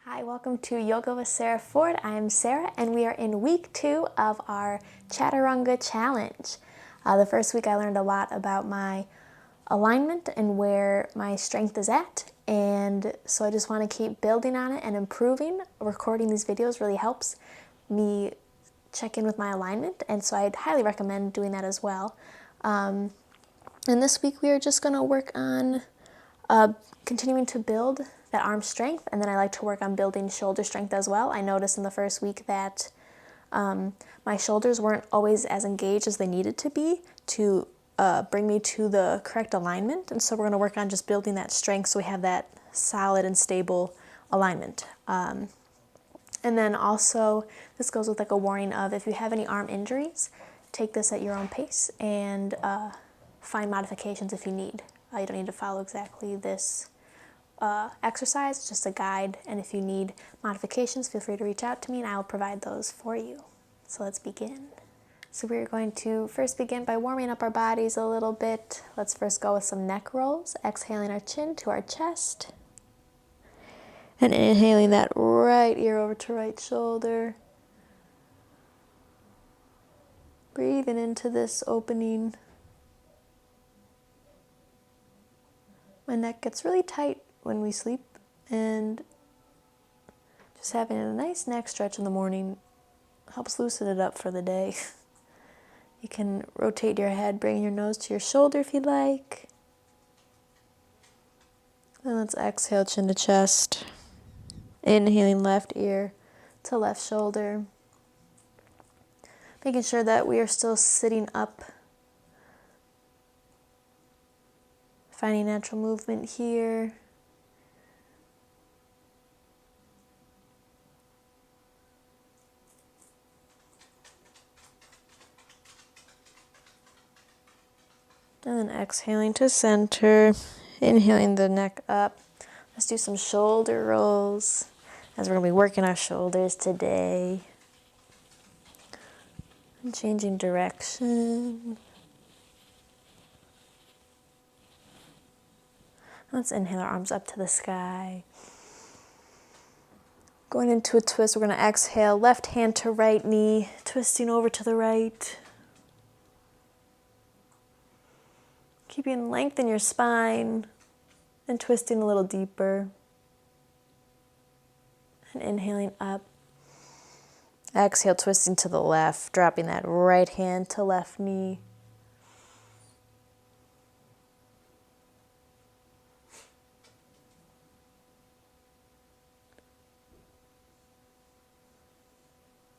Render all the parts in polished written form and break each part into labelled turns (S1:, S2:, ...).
S1: Hi, welcome to Yoga with Sarah Ford. I am Sarah, and we are in week 2 of our Chaturanga challenge. The first week I learned a lot about my alignment and where my strength is at, and so I just want to keep building on it and improving. Recording these videos really helps me check in with my alignment, and so I'd highly recommend doing that as well. And this week we are just going to work on continuing to build that arm strength, and then I like to work on building shoulder strength as well. I noticed in the first week that my shoulders weren't always as engaged as they needed to be to bring me to the correct alignment, and so we're going to work on just building that strength so we have that solid and stable alignment. And then also, this goes with like a warning of if you have any arm injuries, take this at your own pace and find modifications if you need. You don't need to follow exactly this exercise, it's just a guide, and if you need modifications, feel free to reach out to me and I will provide those for you. So let's begin. So we're going to first begin by warming up our bodies a little bit. Let's first go with some neck rolls, exhaling our chin to our chest, and inhaling that right ear over to right shoulder. Breathing into this opening. My neck gets really tight when we sleep, and just having a nice neck stretch in the morning helps loosen it up for the day. You can rotate your head, bring your nose to your shoulder if you'd like. Then let's exhale, chin to chest. Inhaling left ear to left shoulder. Making sure that we are still sitting up. Finding natural movement here. And then exhaling to center, inhaling the neck up. Let's do some shoulder rolls as we're going to be working our shoulders today. And changing direction. Let's inhale our arms up to the sky. Going into a twist, we're going to exhale, left hand to right knee, twisting over to the right. Keeping length in your spine and twisting a little deeper. And inhaling up. Exhale, twisting to the left, dropping that right hand to left knee.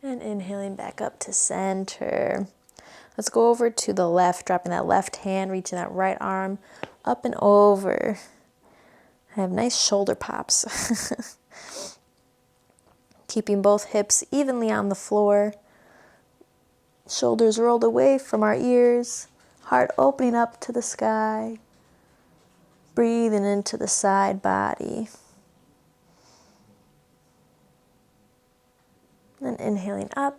S1: And inhaling back up to center. Let's go over to the left, dropping that left hand, reaching that right arm up and over. I have nice shoulder pops. Keeping both hips evenly on the floor. Shoulders rolled away from our ears. Heart opening up to the sky. Breathing into the side body. And inhaling up.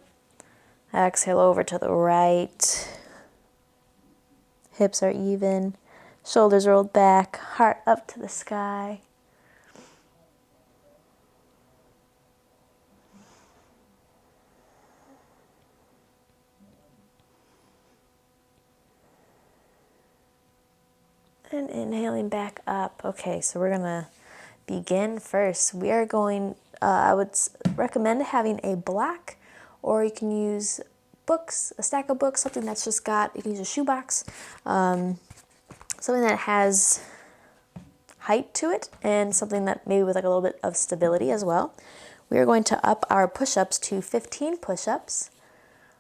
S1: Exhale over to the right. Hips are even. Shoulders rolled back. Heart up to the sky. And inhaling back up. Okay, so we're going to begin first. We are going, I would recommend having a block, or you can use books, a stack of books, something that's just got, you can use a shoebox, something that has height to it, and something that maybe with like a little bit of stability as well. We are going to up our push-ups to 15 push-ups,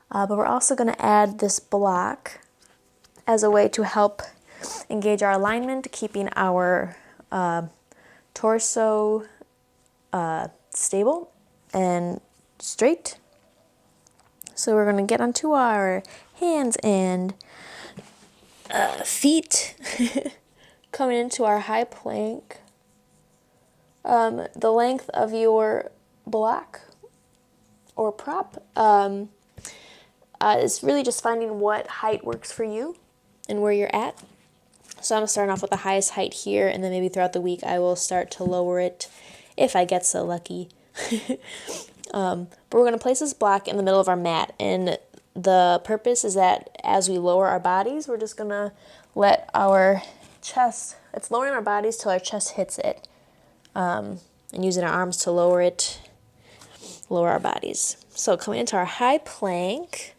S1: but we're also going to add this block as a way to help engage our alignment, keeping our torso stable and straight. So we're going to get onto our hands and feet, coming into our high plank. The length of your block or prop is really just finding what height works for you and where you're at. So I'm starting off with the highest height here, and then maybe throughout the week I will start to lower it if I get so lucky. But we're going to place this block in the middle of our mat, and the purpose is that as we lower our bodies, we're just going to let our chest, it's lowering our bodies till our chest hits it, and using our arms to lower it, lower our bodies. So coming into our high plank,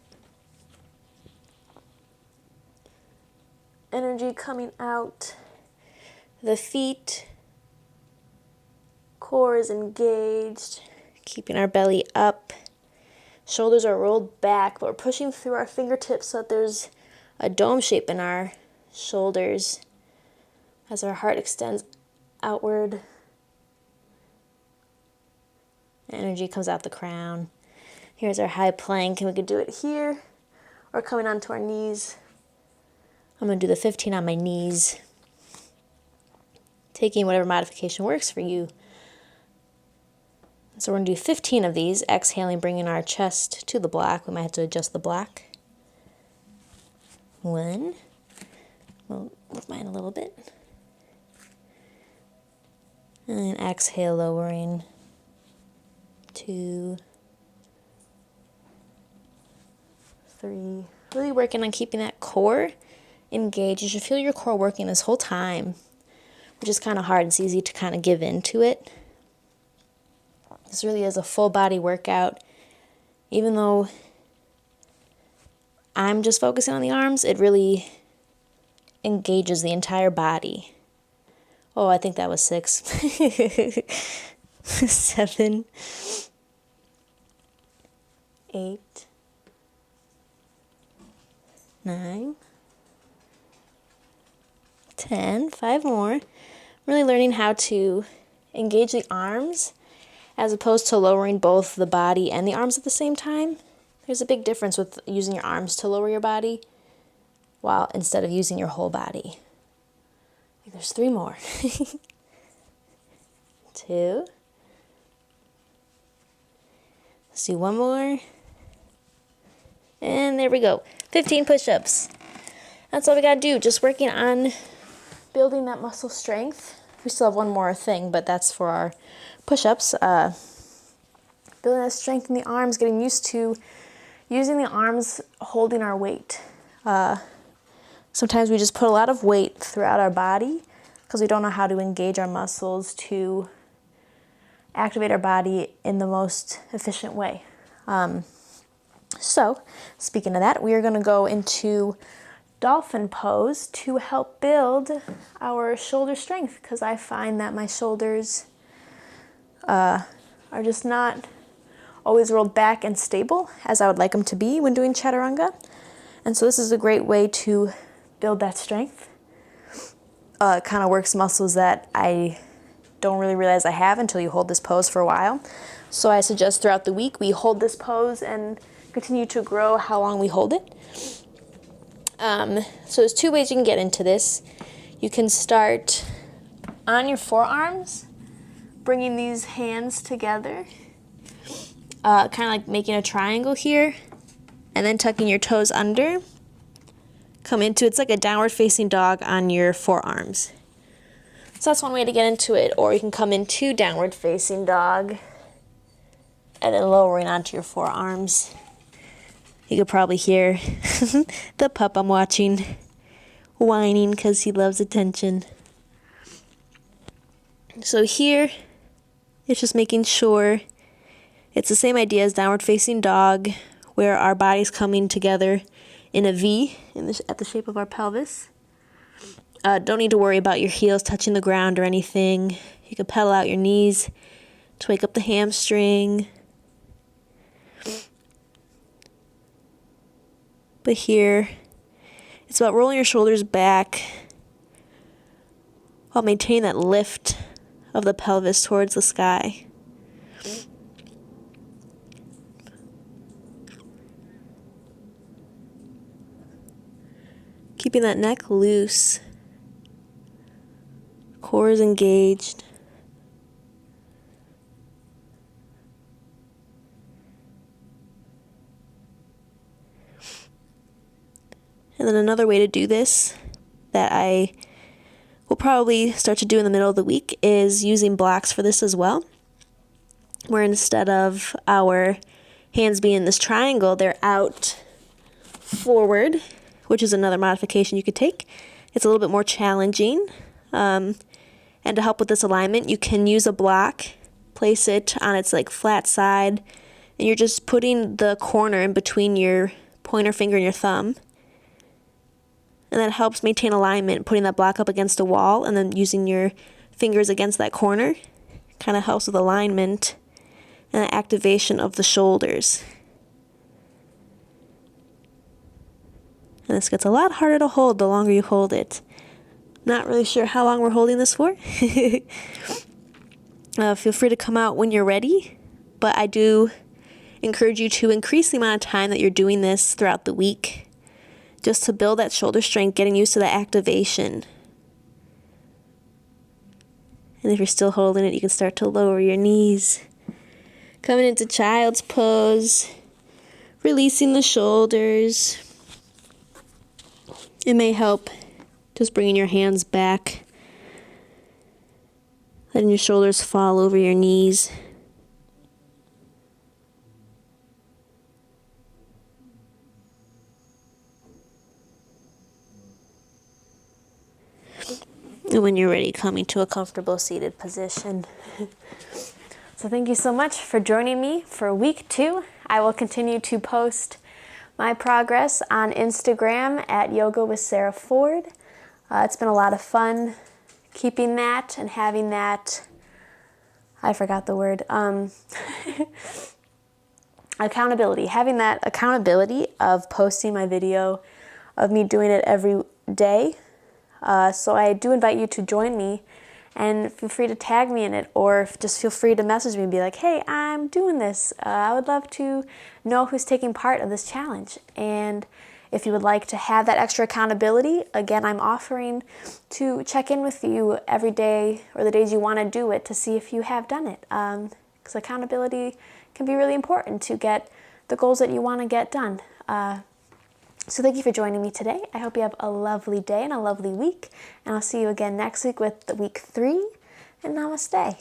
S1: energy coming out, the feet, core is engaged, keeping our belly up. Shoulders are rolled back, but we're pushing through our fingertips so that there's a dome shape in our shoulders as our heart extends outward. Energy comes out the crown. Here's our high plank, and we could do it here or coming onto our knees. I'm going to do the 15 on my knees, taking whatever modification works for you. So we're going to do 15 of these, exhaling, bringing our chest to the block. We might have to adjust the block. 1. We'll move mine a little bit. And then exhale, lowering. 2. 3. Really working on keeping that core engaged. You should feel your core working this whole time, which is kind of hard. It's easy to kind of give into it. This really is a full body workout. Even though I'm just focusing on the arms, it really engages the entire body. Oh, I think that was 6. 7. 8. 9. 10. 5 more. Really learning how to engage the arms as opposed to lowering both the body and the arms at the same time. There's a big difference with using your arms to lower your body while instead of using your whole body. I think there's 3 more. 2. Let's do 1 more. And there we go. 15 push-ups. That's all we gotta do. Just working on building that muscle strength. We still have 1 more thing, but that's for our push-ups. Building that strength in the arms, getting used to using the arms holding our weight. Sometimes we just put a lot of weight throughout our body because we don't know how to engage our muscles to activate our body in the most efficient way. So, speaking of that, we are going to go into dolphin pose to help build our shoulder strength, because I find that my shoulders are just not always rolled back and stable as I would like them to be when doing Chaturanga. And so this is a great way to build that strength. It kind of works muscles that I don't really realize I have until you hold this pose for a while. So I suggest throughout the week we hold this pose and continue to grow how long we hold it. So there's 2 ways you can get into this. You can start on your forearms, bringing these hands together, kind of like making a triangle here, and then tucking your toes under. Come into, it's like a downward facing dog on your forearms. So that's one way to get into it. Or you can come into downward facing dog and then lowering onto your forearms. You could probably hear the pup I'm watching whining because he loves attention. So here, it's just making sure it's the same idea as downward facing dog, where our body's coming together in a V at the shape of our pelvis. Don't need to worry about your heels touching the ground or anything. You can pedal out your knees to wake up the hamstring. But here, it's about rolling your shoulders back while maintaining that lift of the pelvis towards the sky. Keeping that neck loose, core is engaged. And then another way to do this that I will probably start to do in the middle of the week is using blocks for this as well.
S2: where instead of our hands being in this triangle, they're out forward, which is another modification you could take. It's a little bit more challenging. And to help with this alignment, you can use a block, place it on its like flat side, and you're just putting the corner in between your pointer finger and your thumb. And that helps maintain alignment, putting that block up against a wall and then using your fingers against that corner. Kind of helps with alignment and the activation of the shoulders. And this gets a lot harder to hold the longer you hold it. Not really sure how long we're holding this for. Feel free to come out when you're ready, but I do encourage you to increase the amount of time that you're doing this throughout the week, just to build that shoulder strength, getting used to that activation. And if you're still holding it, you can start to lower your knees. Coming into child's pose, releasing the shoulders. It may help just bringing your hands back, letting your shoulders fall over your knees. And when you're ready, coming to a comfortable seated position.
S1: So thank you so much for joining me for week 2. I will continue to post my progress on Instagram at Yoga with Sarah Ford. It's been a lot of fun keeping that and having that, I forgot the word, accountability. Having that accountability of posting my video, of me doing it every day. So I do invite you to join me, and feel free to tag me in it, or just feel free to message me and be like, hey, I'm doing this. I would love to know who's taking part of this challenge. And if you would like to have that extra accountability, again, I'm offering to check in with you every day or the days you want to do it to see if you have done it. Because accountability can be really important to get the goals that you want to get done. So thank you for joining me today. I hope you have a lovely day and a lovely week. And I'll see you again next week with week 3. And namaste.